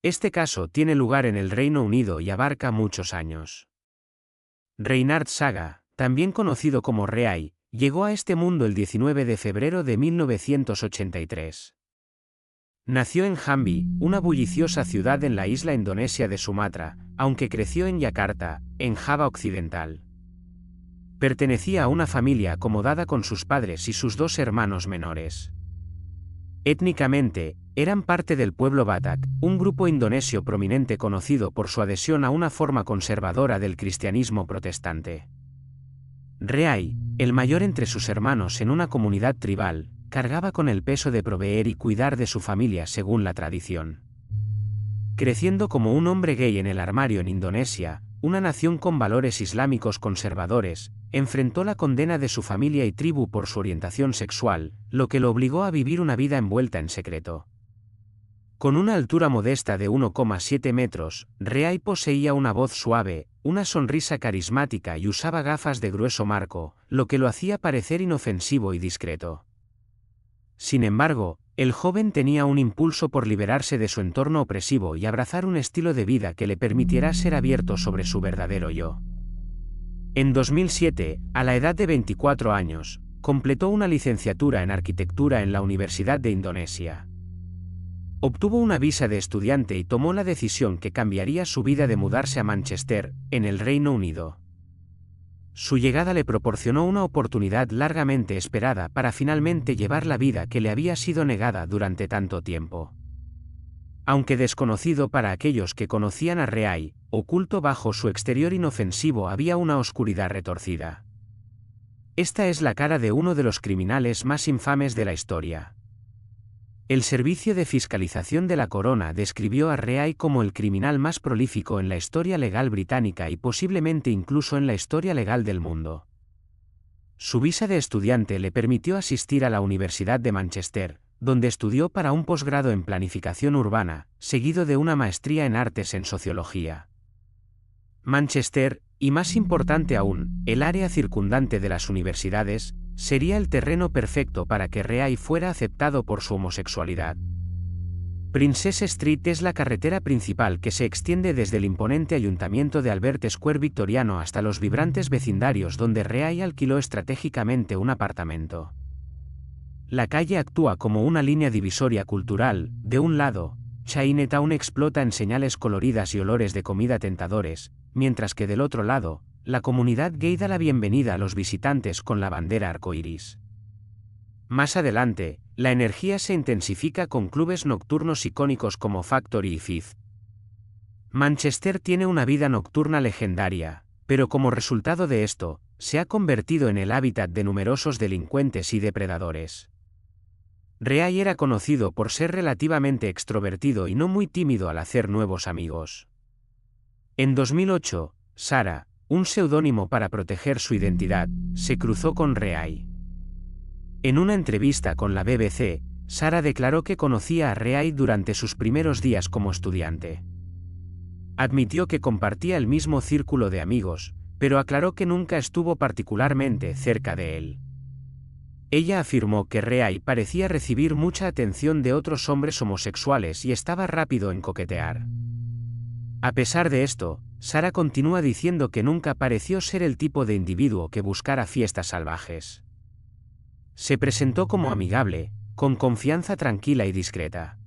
Este caso tiene lugar en el Reino Unido y abarca muchos años. Reinhard Saga, también conocido como Reai, llegó a este mundo el 19 de febrero de 1983. Nació en Jambi, una bulliciosa ciudad en la isla indonesia de Sumatra, aunque creció en Yakarta, en Java Occidental. Pertenecía a una familia acomodada con sus padres y sus dos hermanos menores. Étnicamente, eran parte del pueblo Batak, un grupo indonesio prominente conocido por su adhesión a una forma conservadora del cristianismo protestante. Reai, el mayor entre sus hermanos en una comunidad tribal, cargaba con el peso de proveer y cuidar de su familia según la tradición. Creciendo como un hombre gay en el armario en Indonesia, una nación con valores islámicos conservadores, enfrentó la condena de su familia y tribu por su orientación sexual, lo que lo obligó a vivir una vida envuelta en secreto. Con una altura modesta de 1,7 metros, Reai poseía una voz suave, una sonrisa carismática y usaba gafas de grueso marco, lo que lo hacía parecer inofensivo y discreto. Sin embargo, el joven tenía un impulso por liberarse de su entorno opresivo y abrazar un estilo de vida que le permitiera ser abierto sobre su verdadero yo. En 2007, a la edad de 24 años, completó una licenciatura en arquitectura en la Universidad de Indonesia. Obtuvo una visa de estudiante y tomó la decisión que cambiaría su vida de mudarse a Manchester, en el Reino Unido. Su llegada le proporcionó una oportunidad largamente esperada para finalmente llevar la vida que le había sido negada durante tanto tiempo. Aunque desconocido para aquellos que conocían a Reai, oculto bajo su exterior inofensivo había una oscuridad retorcida. Esta es la cara de uno de los criminales más infames de la historia. El Servicio de Fiscalización de la Corona describió a Reai como el criminal más prolífico en la historia legal británica y posiblemente incluso en la historia legal del mundo. Su visa de estudiante le permitió asistir a la Universidad de Manchester, donde estudió para un posgrado en planificación urbana, seguido de una maestría en artes en sociología. Manchester, y más importante aún, el área circundante de las universidades, sería el terreno perfecto para que Reai fuera aceptado por su homosexualidad. Princess Street es la carretera principal que se extiende desde el imponente ayuntamiento de Albert Square victoriano hasta los vibrantes vecindarios donde Reai alquiló estratégicamente un apartamento. La calle actúa como una línea divisoria cultural. De un lado, Chinatown explota en señales coloridas y olores de comida tentadores, mientras que del otro lado, la comunidad gay da la bienvenida a los visitantes con la bandera arcoíris. Más adelante, la energía se intensifica con clubes nocturnos icónicos como Factory y Fifth. Manchester tiene una vida nocturna legendaria, pero como resultado de esto, se ha convertido en el hábitat de numerosos delincuentes y depredadores. Reai era conocido por ser relativamente extrovertido y no muy tímido al hacer nuevos amigos. En 2008, Sarah, un seudónimo para proteger su identidad, se cruzó con Reai. En una entrevista con la BBC, Sarah declaró que conocía a Reai durante sus primeros días como estudiante. Admitió que compartía el mismo círculo de amigos, pero aclaró que nunca estuvo particularmente cerca de él. Ella afirmó que Reai parecía recibir mucha atención de otros hombres homosexuales y estaba rápido en coquetear. A pesar de esto, Sarah continúa diciendo que nunca pareció ser el tipo de individuo que buscara fiestas salvajes. Se presentó como amigable, con confianza tranquila y discreta.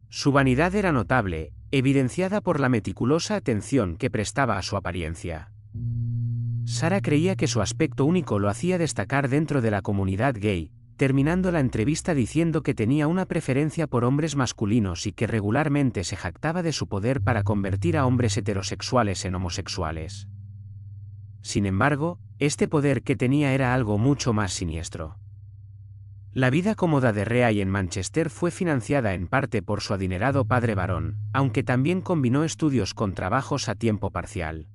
Su vanidad era notable, evidenciada por la meticulosa atención que prestaba a su apariencia. Sarah creía que su aspecto único lo hacía destacar dentro de la comunidad gay, terminando la entrevista diciendo que tenía una preferencia por hombres masculinos y que regularmente se jactaba de su poder para convertir a hombres heterosexuales en homosexuales. Sin embargo, este poder que tenía era algo mucho más siniestro. La vida cómoda de Reai en Manchester fue financiada en parte por su adinerado padre varón, aunque también combinó estudios con trabajos a tiempo parcial.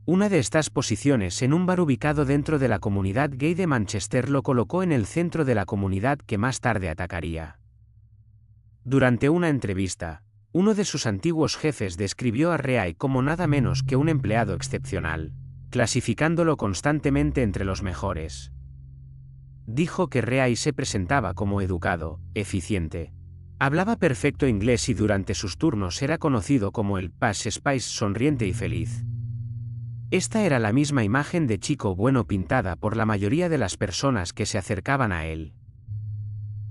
Una de estas posiciones en un bar ubicado dentro de la comunidad gay de Manchester lo colocó en el centro de la comunidad que más tarde atacaría. Durante una entrevista, uno de sus antiguos jefes describió a Reai como nada menos que un empleado excepcional, clasificándolo constantemente entre los mejores. Dijo que Reai se presentaba como educado, eficiente, Hablaba perfecto inglés y durante sus turnos era conocido como el Posh Spice sonriente y feliz. Esta era la misma imagen de chico bueno pintada por la mayoría de las personas que se acercaban a él.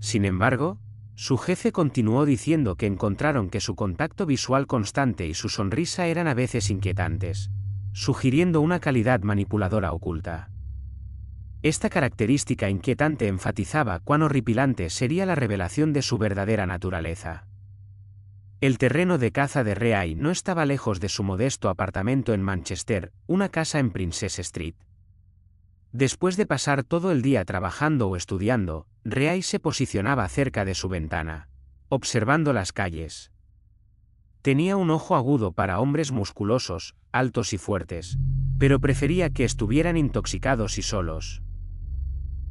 Sin embargo, su jefe continuó diciendo que encontraron que su contacto visual constante y su sonrisa eran a veces inquietantes, sugiriendo una calidad manipuladora oculta. Esta característica inquietante enfatizaba cuán horripilante sería la revelación de su verdadera naturaleza. El terreno de caza de Reay no estaba lejos de su modesto apartamento en Manchester, una casa en Princess Street. Después de pasar todo el día trabajando o estudiando, Reay se posicionaba cerca de su ventana, observando las calles. Tenía un ojo agudo para hombres musculosos, altos y fuertes, pero prefería que estuvieran intoxicados y solos.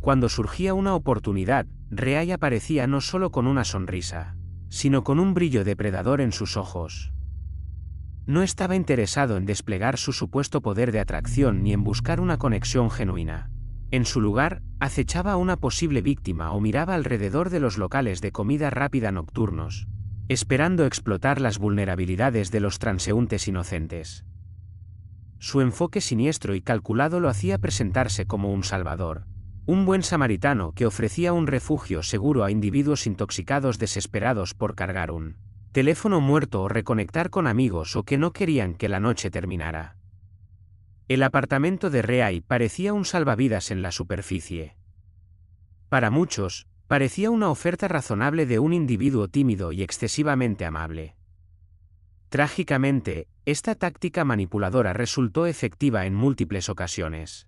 Cuando surgía una oportunidad, Reay aparecía no solo con una sonrisa, sino con un brillo depredador en sus ojos. No estaba interesado en desplegar su supuesto poder de atracción ni en buscar una conexión genuina. En su lugar, acechaba a una posible víctima o miraba alrededor de los locales de comida rápida nocturnos, esperando explotar las vulnerabilidades de los transeúntes inocentes. Su enfoque siniestro y calculado lo hacía presentarse como un salvador, un buen samaritano que ofrecía un refugio seguro a individuos intoxicados desesperados por cargar un teléfono muerto o reconectar con amigos o que no querían que la noche terminara. El apartamento de Reay parecía un salvavidas en la superficie. Para muchos, parecía una oferta razonable de un individuo tímido y excesivamente amable. Trágicamente, esta táctica manipuladora resultó efectiva en múltiples ocasiones.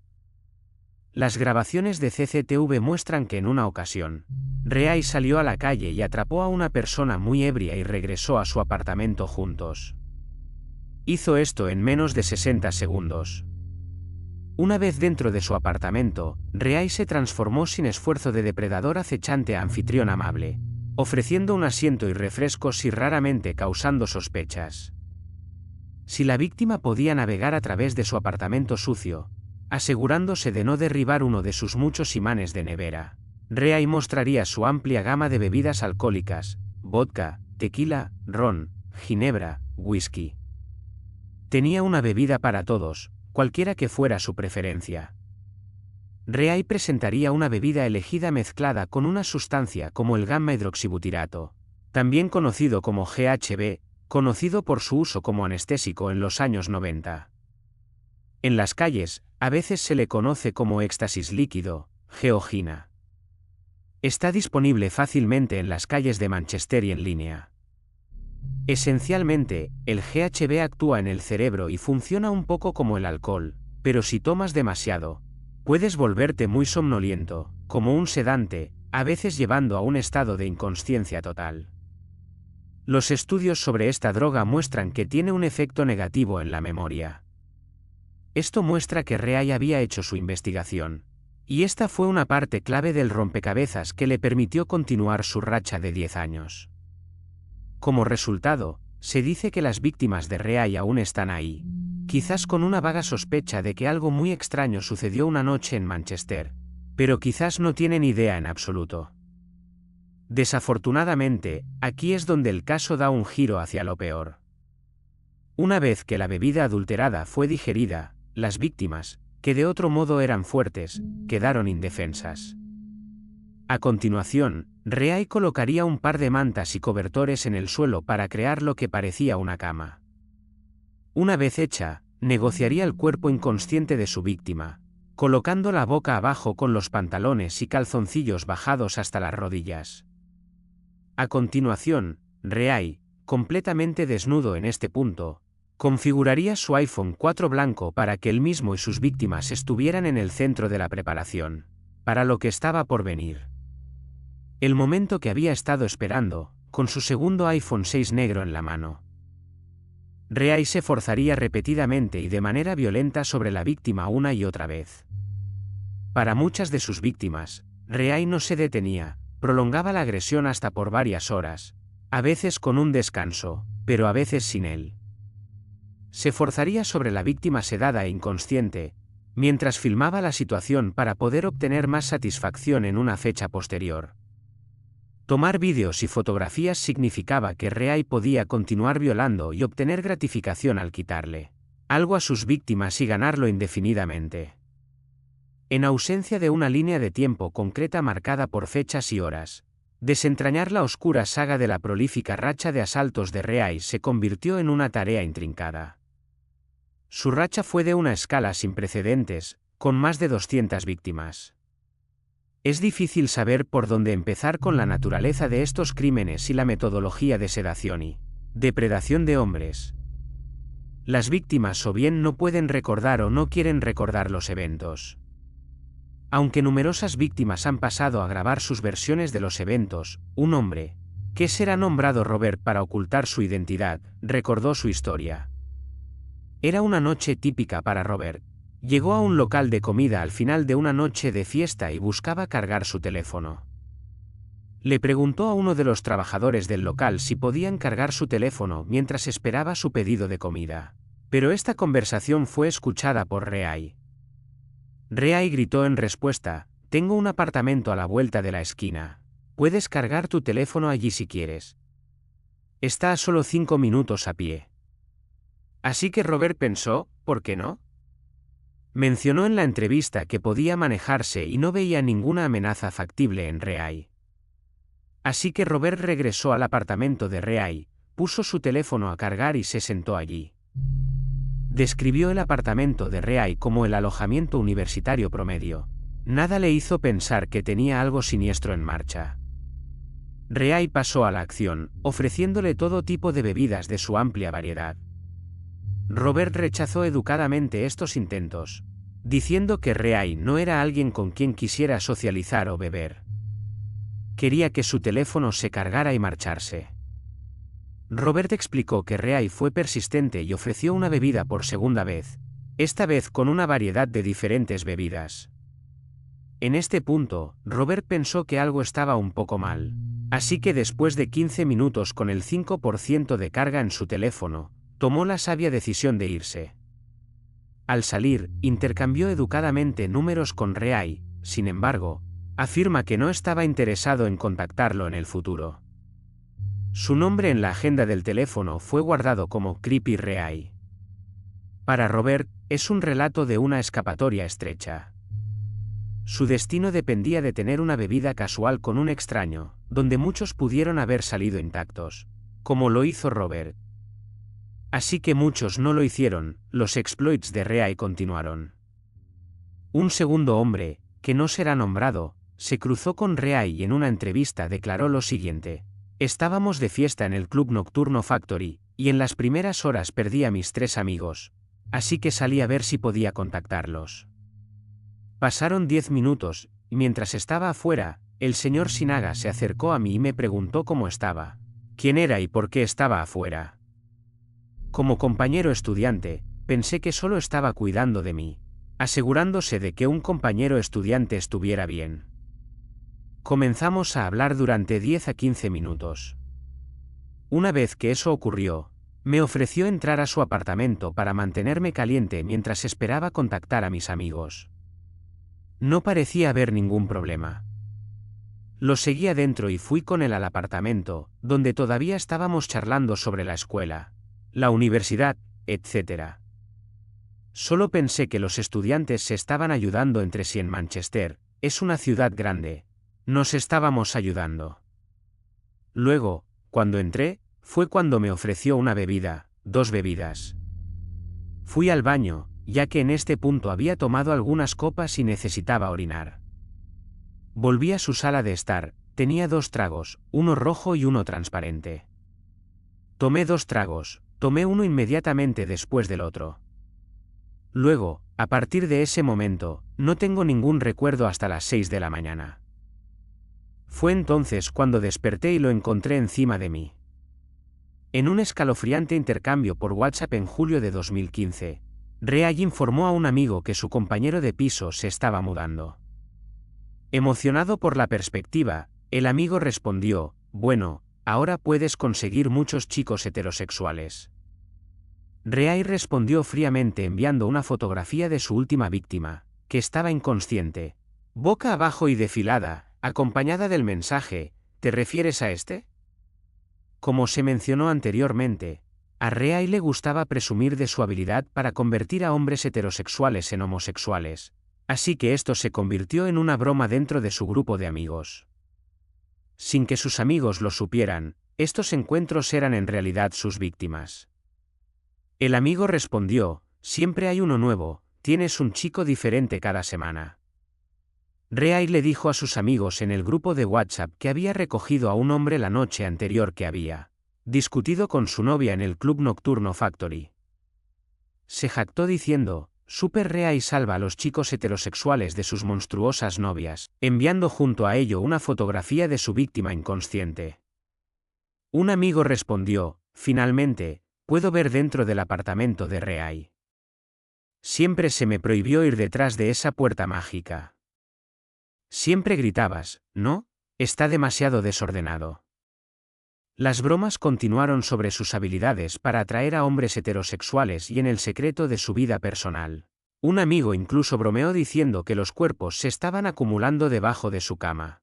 Las grabaciones de CCTV muestran que en una ocasión, Reay salió a la calle y atrapó a una persona muy ebria y regresó a su apartamento juntos. Hizo esto en menos de 60 segundos. Una vez dentro de su apartamento, Reay se transformó sin esfuerzo de depredador acechante a anfitrión amable, ofreciendo un asiento y refrescos y raramente causando sospechas. Si la víctima podía navegar a través de su apartamento sucio, asegurándose de no derribar uno de sus muchos imanes de nevera, Reay mostraría su amplia gama de bebidas alcohólicas: vodka, tequila, ron, ginebra, whisky. Tenía una bebida para todos, cualquiera que fuera su preferencia. Reay presentaría una bebida elegida mezclada con una sustancia como el gamma-hidroxibutirato, también conocido como GHB, conocido por su uso como anestésico en los años 90. En las calles, a veces se le conoce como éxtasis líquido, geogina. Está disponible fácilmente en las calles de Manchester y en línea. Esencialmente, el GHB actúa en el cerebro y funciona un poco como el alcohol, pero si tomas demasiado, puedes volverte muy somnoliento, como un sedante, a veces llevando a un estado de inconsciencia total. Los estudios sobre esta droga muestran que tiene un efecto negativo en la memoria. Esto muestra que Reay había hecho su investigación, y esta fue una parte clave del rompecabezas que le permitió continuar su racha de 10 años. Como resultado, se dice que las víctimas de Reay aún están ahí, quizás con una vaga sospecha de que algo muy extraño sucedió una noche en Manchester, pero quizás no tienen idea en absoluto. Desafortunadamente, aquí es donde el caso da un giro hacia lo peor. Una vez que la bebida adulterada fue digerida, las víctimas, que de otro modo eran fuertes, quedaron indefensas. A continuación, Reay colocaría un par de mantas y cobertores en el suelo para crear lo que parecía una cama. Una vez hecha, negociaría el cuerpo inconsciente de su víctima, colocando la boca abajo con los pantalones y calzoncillos bajados hasta las rodillas. A continuación, Reay, completamente desnudo en este punto, configuraría su iPhone 4 blanco para que él mismo y sus víctimas estuvieran en el centro de la preparación, para lo que estaba por venir. El momento que había estado esperando, con su segundo iPhone 6 negro en la mano. Reay se forzaría repetidamente y de manera violenta sobre la víctima una y otra vez. Para muchas de sus víctimas, Reay no se detenía, prolongaba la agresión hasta por varias horas, a veces con un descanso, pero a veces sin él. Se forzaría sobre la víctima sedada e inconsciente, mientras filmaba la situación para poder obtener más satisfacción en una fecha posterior. Tomar vídeos y fotografías significaba que Reay podía continuar violando y obtener gratificación al quitarle algo a sus víctimas y ganarlo indefinidamente. En ausencia de una línea de tiempo concreta marcada por fechas y horas, desentrañar la oscura saga de la prolífica racha de asaltos de Reay se convirtió en una tarea intrincada. Su racha fue de una escala sin precedentes, con más de 200 víctimas. Es difícil saber por dónde empezar con la naturaleza de estos crímenes y la metodología de sedación y depredación de hombres. Las víctimas o bien no pueden recordar o no quieren recordar los eventos. Aunque numerosas víctimas han pasado a grabar sus versiones de los eventos, un hombre, que será nombrado Robert para ocultar su identidad, recordó su historia. Era una noche típica para Robert. Llegó a un local de comida al final de una noche de fiesta y buscaba cargar su teléfono. Le preguntó a uno de los trabajadores del local si podían cargar su teléfono mientras esperaba su pedido de comida. Pero esta conversación fue escuchada por Reay. Reay gritó en respuesta: «Tengo un apartamento a la vuelta de la esquina. Puedes cargar tu teléfono allí si quieres. Está a solo 5 minutos a pie». Así que Robert pensó, ¿por qué no? Mencionó en la entrevista que podía manejarse y no veía ninguna amenaza factible en Reay. Así que Robert regresó al apartamento de Reay, puso su teléfono a cargar y se sentó allí. Describió el apartamento de Reay como el alojamiento universitario promedio. Nada le hizo pensar que tenía algo siniestro en marcha. Reay pasó a la acción, ofreciéndole todo tipo de bebidas de su amplia variedad. Robert rechazó educadamente estos intentos, diciendo que Reay no era alguien con quien quisiera socializar o beber. Quería que su teléfono se cargara y marcharse. Robert explicó que Reay fue persistente y ofreció una bebida por segunda vez, esta vez con una variedad de diferentes bebidas. En este punto, Robert pensó que algo estaba un poco mal, así que después de 15 minutos con el 5% de carga en su teléfono, tomó la sabia decisión de irse. Al salir, intercambió educadamente números con Reay, sin embargo, afirma que no estaba interesado en contactarlo en el futuro. Su nombre en la agenda del teléfono fue guardado como Creepy Reay. Para Robert, es un relato de una escapatoria estrecha. Su destino dependía de tener una bebida casual con un extraño, donde muchos pudieron haber salido intactos, como lo hizo Robert. Así que muchos no lo hicieron, los exploits de Reay continuaron. Un segundo hombre, que no será nombrado, se cruzó con Reay y en una entrevista declaró lo siguiente: «Estábamos de fiesta en el club nocturno Factory, y en las primeras horas perdí a mis 3 amigos, así que salí a ver si podía contactarlos. Pasaron 10 minutos, y mientras estaba afuera, el señor Sinaga se acercó a mí y me preguntó cómo estaba, quién era y por qué estaba afuera. Como compañero estudiante, pensé que solo estaba cuidando de mí, asegurándose de que un compañero estudiante estuviera bien. Comenzamos a hablar durante 10 a 15 minutos. Una vez que eso ocurrió, me ofreció entrar a su apartamento para mantenerme caliente mientras esperaba contactar a mis amigos. No parecía haber ningún problema. Lo seguí adentro y fui con él al apartamento, donde todavía estábamos charlando sobre la escuela, la universidad, etc. Solo pensé que los estudiantes se estaban ayudando entre sí en Manchester, es una ciudad grande. Nos estábamos ayudando. Luego, cuando entré, fue cuando me ofreció una bebida, 2 bebidas. Fui al baño, ya que en este punto había tomado algunas copas y necesitaba orinar. Volví a su sala de estar, tenía 2 tragos, uno rojo y uno transparente. Tomé 2 tragos, tomé uno inmediatamente después del otro. Luego, a partir de ese momento, no tengo ningún recuerdo hasta las 6 de la mañana. Fue entonces cuando desperté y lo encontré encima de mí. En un escalofriante intercambio por WhatsApp en julio de 2015, Reay informó a un amigo que su compañero de piso se estaba mudando. Emocionado por la perspectiva, el amigo respondió: «Bueno, ahora puedes conseguir muchos chicos heterosexuales». Reay respondió fríamente enviando una fotografía de su última víctima, que estaba inconsciente, boca abajo y desfilada, acompañada del mensaje: ¿Te refieres a este? Como se mencionó anteriormente, a Reay le gustaba presumir de su habilidad para convertir a hombres heterosexuales en homosexuales, así que esto se convirtió en una broma dentro de su grupo de amigos. Sin que sus amigos lo supieran, estos encuentros eran en realidad sus víctimas. El amigo respondió: siempre hay uno nuevo, tienes un chico diferente cada semana. Reay le dijo a sus amigos en el grupo de WhatsApp que había recogido a un hombre la noche anterior que había discutido con su novia en el club nocturno Factory. Se jactó diciendo: Super Reay salva a los chicos heterosexuales de sus monstruosas novias, enviando junto a ello una fotografía de su víctima inconsciente. Un amigo respondió: finalmente, puedo ver dentro del apartamento de Reay. Siempre se me prohibió ir detrás de esa puerta mágica. Siempre gritabas: no, está demasiado desordenado. Las bromas continuaron sobre sus habilidades para atraer a hombres heterosexuales y en el secreto de su vida personal. Un amigo incluso bromeó diciendo que los cuerpos se estaban acumulando debajo de su cama.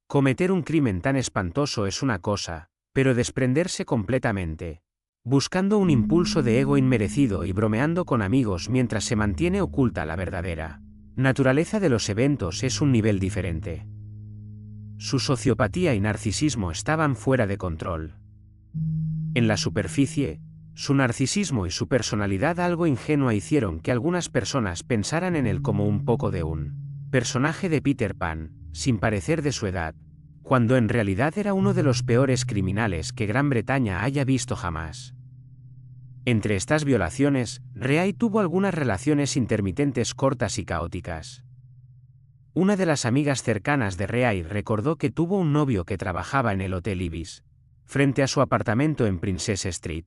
Cometer un crimen tan espantoso es una cosa, pero desprenderse completamente, buscando un impulso de ego inmerecido y bromeando con amigos mientras se mantiene oculta la verdadera naturaleza de los eventos es un nivel diferente. Su sociopatía y narcisismo estaban fuera de control. En la superficie, su narcisismo y su personalidad algo ingenua hicieron que algunas personas pensaran en él como un poco de un personaje de Peter Pan, sin parecer de su edad, cuando en realidad era uno de los peores criminales que Gran Bretaña haya visto jamás. Entre estas violaciones, Reay tuvo algunas relaciones intermitentes cortas y caóticas. Una de las amigas cercanas de Reay recordó que tuvo un novio que trabajaba en el Hotel Ibis, frente a su apartamento en Princess Street.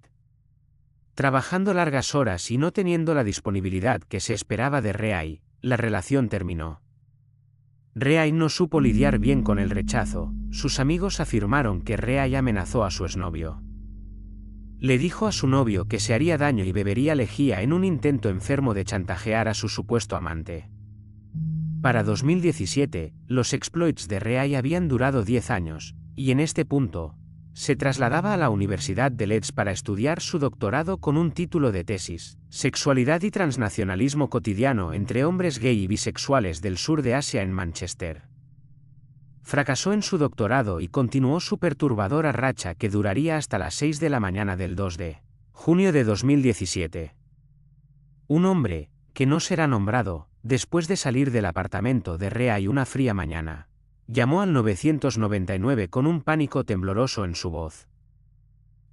Trabajando largas horas y no teniendo la disponibilidad que se esperaba de Reay, la relación terminó. Reay no supo lidiar bien con el rechazo. Sus amigos afirmaron que Reay amenazó a su exnovio. Le dijo a su novio que se haría daño y bebería lejía en un intento enfermo de chantajear a su supuesto amante. Para 2017, los exploits de Reay habían durado 10 años, y en este punto, se trasladaba a la Universidad de Leeds para estudiar su doctorado con un título de tesis: Sexualidad y transnacionalismo cotidiano entre hombres gay y bisexuales del sur de Asia en Manchester. Fracasó en su doctorado y continuó su perturbadora racha que duraría hasta las 6 de la mañana del 2 de junio de 2017. Un hombre, que no será nombrado, después de salir del apartamento de Reay una fría mañana, llamó al 999 con un pánico tembloroso en su voz.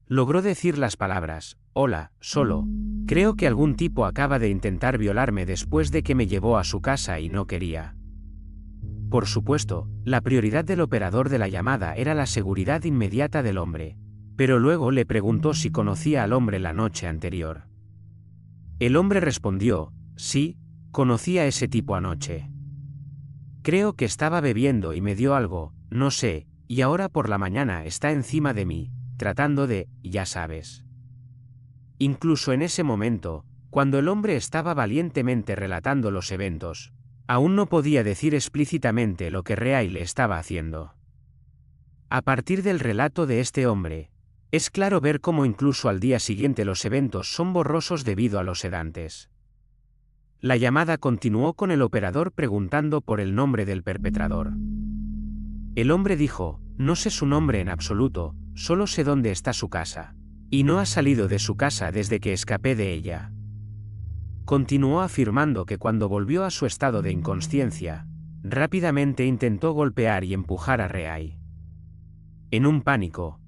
Logró decir las palabras: hola, solo, creo que algún tipo acaba de intentar violarme después de que me llevó a su casa y no quería. Por supuesto, la prioridad del operador de la llamada era la seguridad inmediata del hombre, pero luego le preguntó si conocía al hombre la noche anterior. El hombre respondió: sí, conocí a ese tipo anoche. Creo que estaba bebiendo y me dio algo, no sé, y ahora por la mañana está encima de mí, tratando de, ya sabes. Incluso en ese momento, cuando el hombre estaba valientemente relatando los eventos, aún no podía decir explícitamente lo que Reay le estaba haciendo. A partir del relato de este hombre, es claro ver cómo incluso al día siguiente los eventos son borrosos debido a los sedantes. La llamada continuó con el operador preguntando por el nombre del perpetrador. El hombre dijo: no sé su nombre en absoluto, solo sé dónde está su casa. Y no ha salido de su casa desde que escapé de ella. Continuó afirmando que cuando volvió a su estado de inconsciencia, rápidamente intentó golpear y empujar a Reay. En un pánico,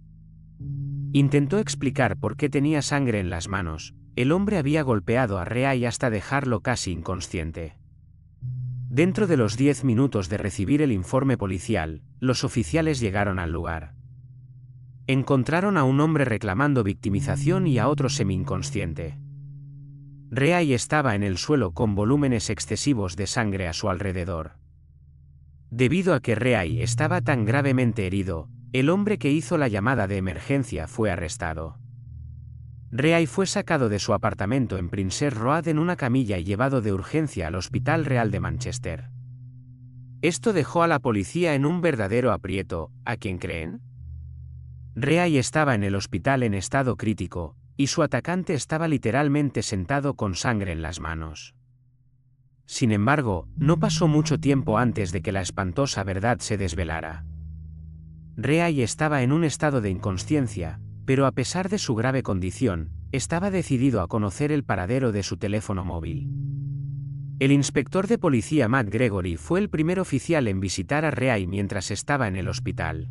intentó explicar por qué tenía sangre en las manos. El hombre había golpeado a Reay hasta dejarlo casi inconsciente. Dentro de los 10 minutos de recibir el informe policial, los oficiales llegaron al lugar. Encontraron a un hombre reclamando victimización y a otro semi-inconsciente. Reay estaba en el suelo con volúmenes excesivos de sangre a su alrededor. Debido a que Reay estaba tan gravemente herido, el hombre que hizo la llamada de emergencia fue arrestado. Reay fue sacado de su apartamento en Princess Road en una camilla y llevado de urgencia al Hospital Real de Manchester. Esto dejó a la policía en un verdadero aprieto. ¿A quién creen? Reay estaba en el hospital en estado crítico, y su atacante estaba literalmente sentado con sangre en las manos. Sin embargo, no pasó mucho tiempo antes de que la espantosa verdad se desvelara. Reay estaba en un estado de inconsciencia, pero a pesar de su grave condición, estaba decidido a conocer el paradero de su teléfono móvil. El inspector de policía Matt Gregory fue el primer oficial en visitar a Reay mientras estaba en el hospital.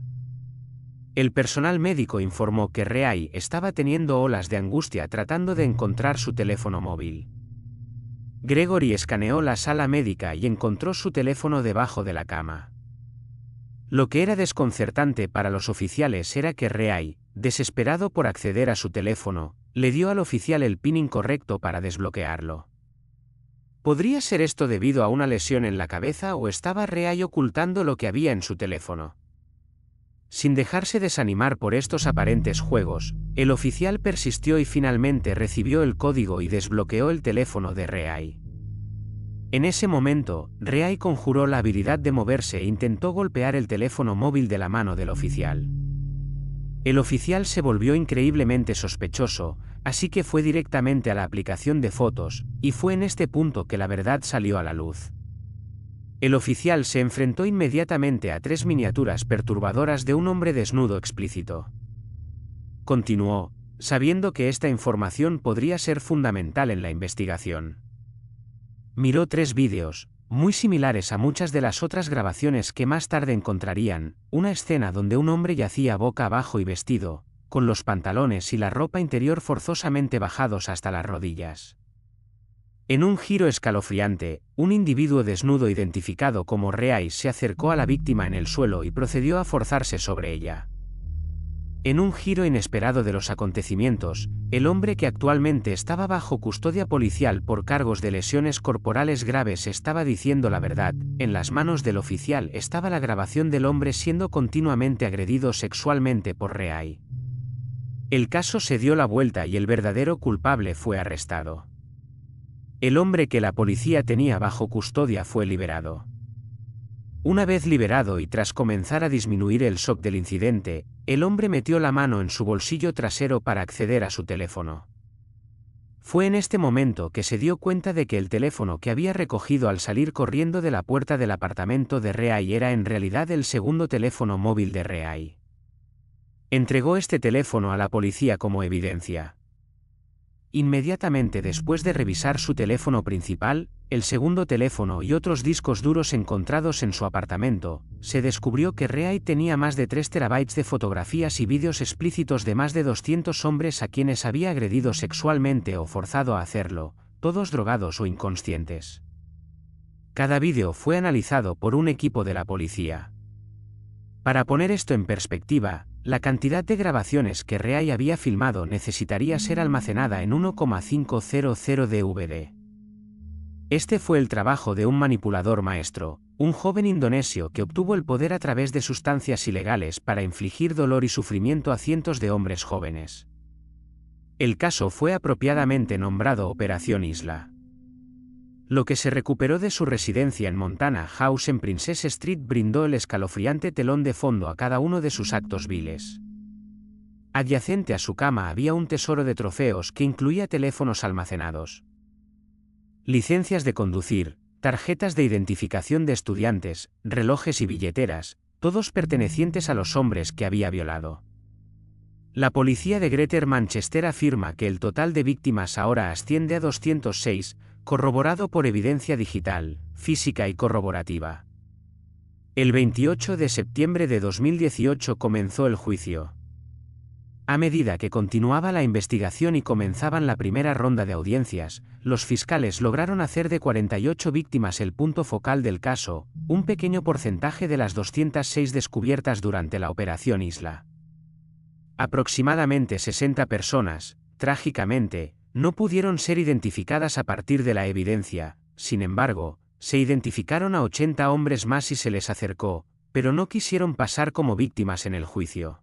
El personal médico informó que Reay estaba teniendo olas de angustia tratando de encontrar su teléfono móvil. Gregory escaneó la sala médica y encontró su teléfono debajo de la cama. Lo que era desconcertante para los oficiales era que Reay, desesperado por acceder a su teléfono, le dio al oficial el PIN incorrecto para desbloquearlo. ¿Podría ser esto debido a una lesión en la cabeza o estaba Reay ocultando lo que había en su teléfono? Sin dejarse desanimar por estos aparentes juegos, el oficial persistió y finalmente recibió el código y desbloqueó el teléfono de Reay. En ese momento, Reay conjuró la habilidad de moverse e intentó golpear el teléfono móvil de la mano del oficial. El oficial se volvió increíblemente sospechoso, así que fue directamente a la aplicación de fotos, y fue en este punto que la verdad salió a la luz. El oficial se enfrentó inmediatamente a 3 miniaturas perturbadoras de un hombre desnudo explícito. Continuó, sabiendo que esta información podría ser fundamental en la investigación. Miró 3 vídeos, muy similares a muchas de las otras grabaciones que más tarde encontrarían, una escena donde un hombre yacía boca abajo y vestido, con los pantalones y la ropa interior forzosamente bajados hasta las rodillas. En un giro escalofriante, un individuo desnudo identificado como Reay se acercó a la víctima en el suelo y procedió a forzarse sobre ella. En un giro inesperado de los acontecimientos, el hombre que actualmente estaba bajo custodia policial por cargos de lesiones corporales graves estaba diciendo la verdad. En las manos del oficial estaba la grabación del hombre siendo continuamente agredido sexualmente por Reay. El caso se dio la vuelta y el verdadero culpable fue arrestado. El hombre que la policía tenía bajo custodia fue liberado. Una vez liberado y tras comenzar a disminuir el shock del incidente, el hombre metió la mano en su bolsillo trasero para acceder a su teléfono. Fue en este momento que se dio cuenta de que el teléfono que había recogido al salir corriendo de la puerta del apartamento de Reay era en realidad el segundo teléfono móvil de Reay. Entregó este teléfono a la policía como evidencia. Inmediatamente después de revisar su teléfono principal, el segundo teléfono y otros discos duros encontrados en su apartamento, se descubrió que Reay tenía más de 3 terabytes de fotografías y vídeos explícitos de más de 200 hombres a quienes había agredido sexualmente o forzado a hacerlo, todos drogados o inconscientes. Cada vídeo fue analizado por un equipo de la policía. Para poner esto en perspectiva, la cantidad de grabaciones que Reay había filmado necesitaría ser almacenada en 1,500 DVD. Este fue el trabajo de un manipulador maestro, un joven indonesio que obtuvo el poder a través de sustancias ilegales para infligir dolor y sufrimiento a cientos de hombres jóvenes. El caso fue apropiadamente nombrado Operación Isla. Lo que se recuperó de su residencia en Montana House en Princess Street brindó el escalofriante telón de fondo a cada uno de sus actos viles. Adyacente a su cama había un tesoro de trofeos que incluía teléfonos almacenados, licencias de conducir, tarjetas de identificación de estudiantes, relojes y billeteras, todos pertenecientes a los hombres que había violado. La policía de Greater Manchester afirma que el total de víctimas ahora asciende a 206, corroborado por evidencia digital, física y corroborativa. El 28 de septiembre de 2018 comenzó el juicio. A medida que continuaba la investigación y comenzaban la primera ronda de audiencias, los fiscales lograron hacer de 48 víctimas el punto focal del caso, un pequeño porcentaje de las 206 descubiertas durante la Operación Isla. Aproximadamente 60 personas, trágicamente, no pudieron ser identificadas a partir de la evidencia. Sin embargo, se identificaron a 80 hombres más y se les acercó, pero no quisieron pasar como víctimas en el juicio.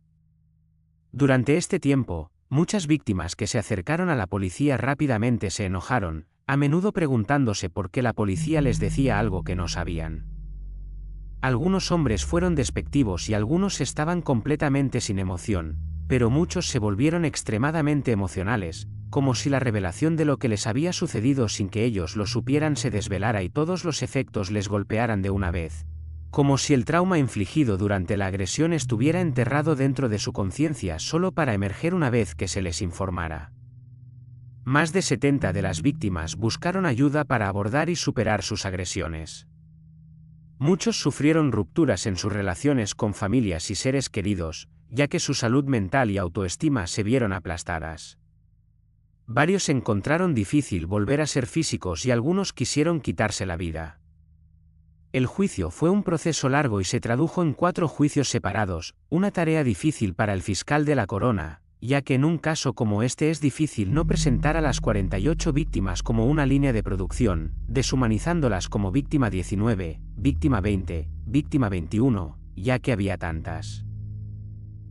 Durante este tiempo, muchas víctimas que se acercaron a la policía rápidamente se enojaron, a menudo preguntándose por qué la policía les decía algo que no sabían. Algunos hombres fueron despectivos y algunos estaban completamente sin emoción, pero muchos se volvieron extremadamente emocionales, como si la revelación de lo que les había sucedido sin que ellos lo supieran se desvelara y todos los efectos les golpearan de una vez. Como si el trauma infligido durante la agresión estuviera enterrado dentro de su conciencia solo para emerger una vez que se les informara. Más de 70 de las víctimas buscaron ayuda para abordar y superar sus agresiones. Muchos sufrieron rupturas en sus relaciones con familias y seres queridos, ya que su salud mental y autoestima se vieron aplastadas. Varios encontraron difícil volver a ser físicos y algunos quisieron quitarse la vida. El juicio fue un proceso largo y se tradujo en 4 juicios separados, una tarea difícil para el fiscal de la corona, ya que en un caso como este es difícil no presentar a las 48 víctimas como una línea de producción, deshumanizándolas como víctima 19, víctima 20, víctima 21, ya que había tantas.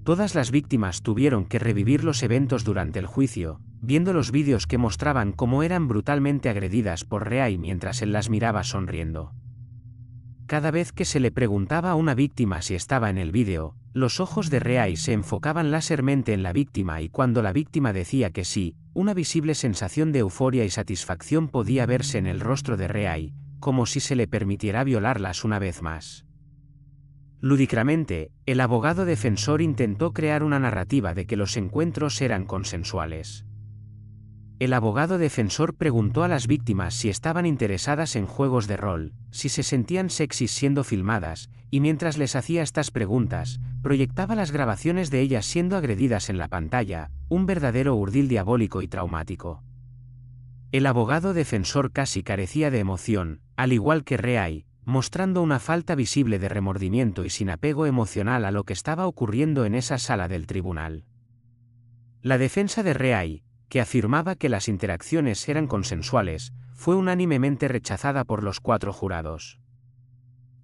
Todas las víctimas tuvieron que revivir los eventos durante el juicio, viendo los vídeos que mostraban cómo eran brutalmente agredidas por Reay mientras él las miraba sonriendo. Cada vez que se le preguntaba a una víctima si estaba en el vídeo, los ojos de Reay se enfocaban lásermente en la víctima y cuando la víctima decía que sí, una visible sensación de euforia y satisfacción podía verse en el rostro de Reay, como si se le permitiera violarlas una vez más. Lúdicamente, el abogado defensor intentó crear una narrativa de que los encuentros eran consensuales. El abogado defensor preguntó a las víctimas si estaban interesadas en juegos de rol, si se sentían sexys siendo filmadas, y mientras les hacía estas preguntas, proyectaba las grabaciones de ellas siendo agredidas en la pantalla, un verdadero urdil diabólico y traumático. El abogado defensor casi carecía de emoción, al igual que Reay, mostrando una falta visible de remordimiento y sin apego emocional a lo que estaba ocurriendo en esa sala del tribunal. La defensa de Reay, que afirmaba que las interacciones eran consensuales, fue unánimemente rechazada por los 4 jurados.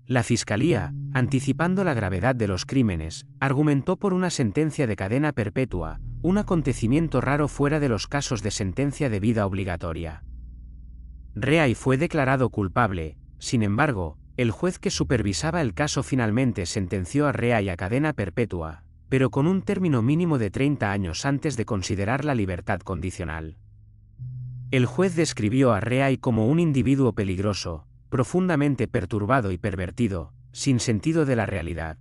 La Fiscalía, anticipando la gravedad de los crímenes, argumentó por una sentencia de cadena perpetua, un acontecimiento raro fuera de los casos de sentencia de vida obligatoria. Reay fue declarado culpable, sin embargo, el juez que supervisaba el caso finalmente sentenció a Reay a cadena perpetua, pero con un término mínimo de 30 años antes de considerar la libertad condicional. El juez describió a Reay como un individuo peligroso, profundamente perturbado y pervertido, sin sentido de la realidad.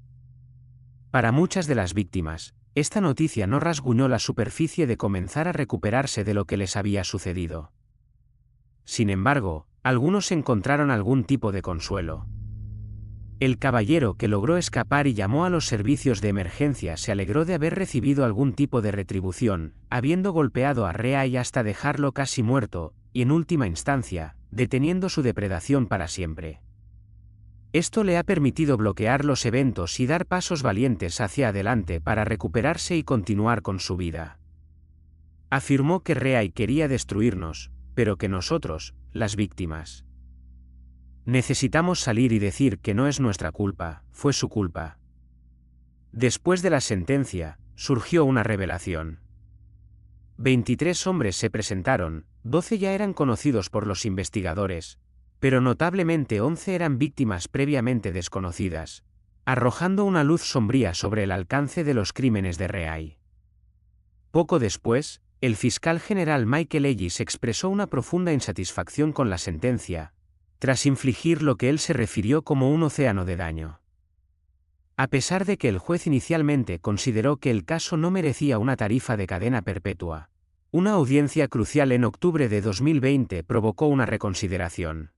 Para muchas de las víctimas, esta noticia no rasguñó la superficie de comenzar a recuperarse de lo que les había sucedido. Sin embargo, algunos encontraron algún tipo de consuelo. El caballero que logró escapar y llamó a los servicios de emergencia se alegró de haber recibido algún tipo de retribución, habiendo golpeado a Reay hasta dejarlo casi muerto, y en última instancia, deteniendo su depredación para siempre. Esto le ha permitido bloquear los eventos y dar pasos valientes hacia adelante para recuperarse y continuar con su vida. Afirmó que Reay quería destruirnos, pero que nosotros, las víctimas, necesitamos salir y decir que no es nuestra culpa, fue su culpa. Después de la sentencia, surgió una revelación. 23 hombres se presentaron, 12 ya eran conocidos por los investigadores, pero notablemente 11 eran víctimas previamente desconocidas, arrojando una luz sombría sobre el alcance de los crímenes de Reay. Poco después, el fiscal general Michael Ellis expresó una profunda insatisfacción con la sentencia, tras infligir lo que él se refirió como un océano de daño. A pesar de que el juez inicialmente consideró que el caso no merecía una tarifa de cadena perpetua, una audiencia crucial en octubre de 2020 provocó una reconsideración.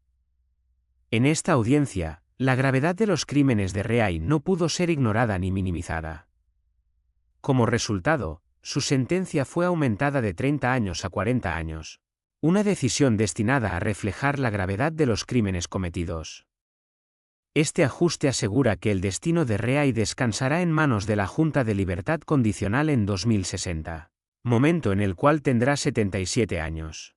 En esta audiencia, la gravedad de los crímenes de Reay no pudo ser ignorada ni minimizada. Como resultado, su sentencia fue aumentada de 30 años a 40 años. Una decisión destinada a reflejar la gravedad de los crímenes cometidos. Este ajuste asegura que el destino de Reay descansará en manos de la Junta de Libertad Condicional en 2060, momento en el cual tendrá 77 años.